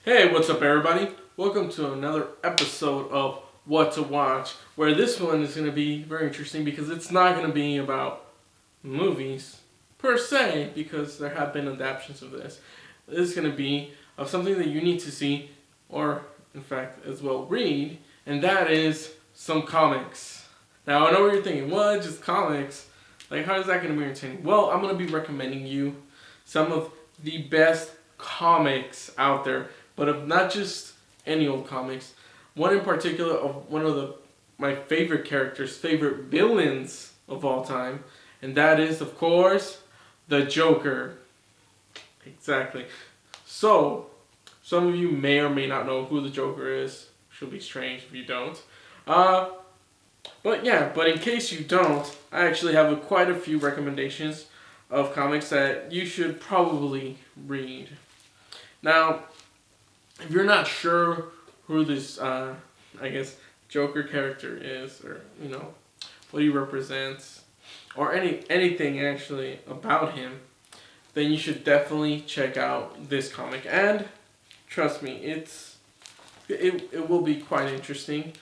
Hey, what's up, everybody? Welcome to another episode of What to Watch, where this one is going to be very interesting because it's not going to be about movies per se, because there have been adaptations of this. This is going to be of something that you need to see, or in fact, as well read, and that is some comics. Now, I know what you're thinking. What? Just comics? Like, how is that going to be entertaining? Well, I'm going to be recommending you some of the best comics out there, but of not just any old comics. One in particular of one of my favorite characters, favorite villains of all time, and that is, of course, the Joker. Exactly. So, some of you may or may not know who the Joker is. Should be strange if you don't. But in case you don't, I actually have quite a few recommendations of comics that you should probably read. Now, if you're not sure who this, Joker character is, or what he represents, or anything actually about him, then you should definitely check out this comic. And trust me, it will be quite interesting.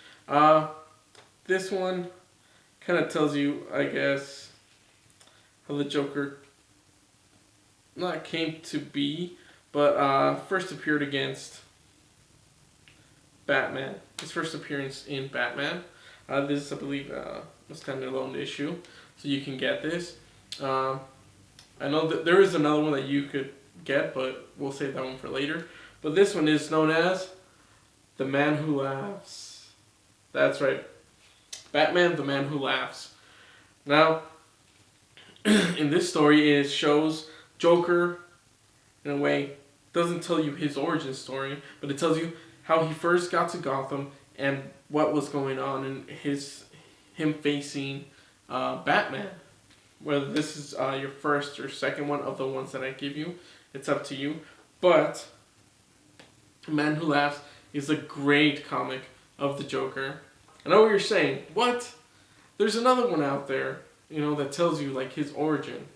This one kind of tells you, I guess, how the Joker not came to be, but first appeared against Batman. His first appearance in Batman. This, I believe, a standalone issue, so you can get this. I know that there is another one that you could get, but we'll save that one for later. But this one is known as The Man Who Laughs. That's right. Batman, The Man Who Laughs. Now, in this story, it shows Joker, in a way, doesn't tell you his origin story, but it tells you how he first got to Gotham and what was going on in him facing Batman. Whether this is your first or second one of the ones that I give you, it's up to you. But Man Who Laughs is a great comic of the Joker. I know what you're saying. What? There's another one out there, that tells you like his origin.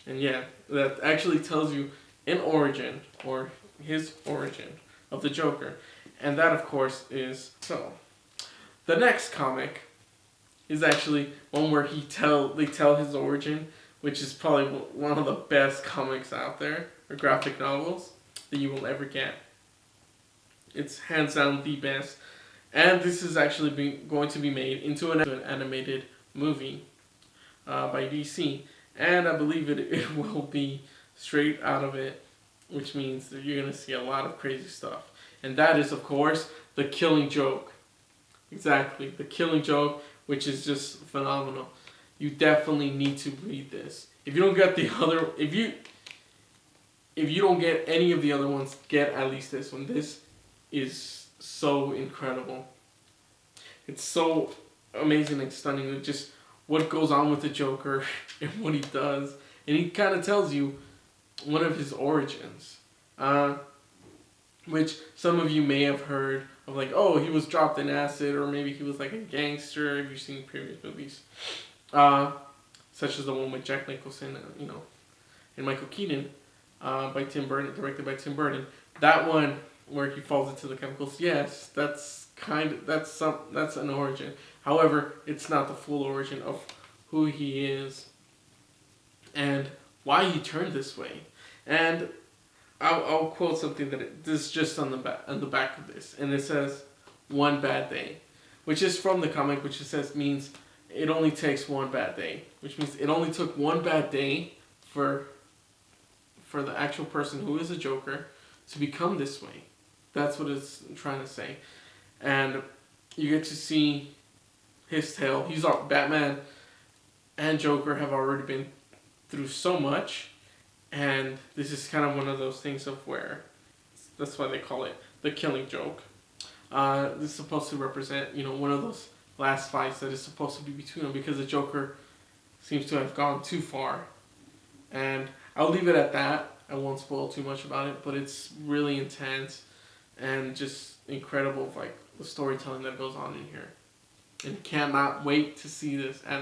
And yeah, that actually tells you an origin, or his origin of the Joker. And that, of course, is so. The next comic is actually one where they tell his origin, which is probably one of the best comics out there, or graphic novels, that you will ever get. It's hands down the best. And this is actually going to be made into an animated movie by DC. And I believe it will be straight out of it, which means that you're going to see a lot of crazy stuff. And that is, of course, The Killing Joke. Exactly, The Killing Joke, which is just phenomenal. You definitely need to read this. If you don't get the other, if you don't get any of the other ones, get at least this one. This is so incredible. It's so amazing and stunning with just what goes on with the Joker and what he does. And he kind of tells you one of his origins. Which some of you may have heard of, like, oh, he was dropped in acid, or maybe he was like a gangster, if you've seen previous movies. Such as the one with Jack Nicholson, and Michael Keaton, by Tim Burton, directed by Tim Burton. That one where he falls into the chemicals, yes, that's an origin. However, it's not the full origin of who he is and why he turned this way. And I'll quote something this is just on the back of this, and it says, "One bad day," which is from the comic, which means it only takes one bad day, which means it only took one bad day for the actual person who is a Joker to become this way. That's what it's trying to say. And you get to see his tale. Batman and Joker have already been through so much, and this is kind of one of those things of where, that's why they call it The Killing Joke. This is supposed to represent, one of those last fights that is supposed to be between them, because the Joker seems to have gone too far. And I'll leave it at that. I won't spoil too much about it, but it's really intense and just incredible, like the storytelling that goes on in here. And cannot wait to see this anime.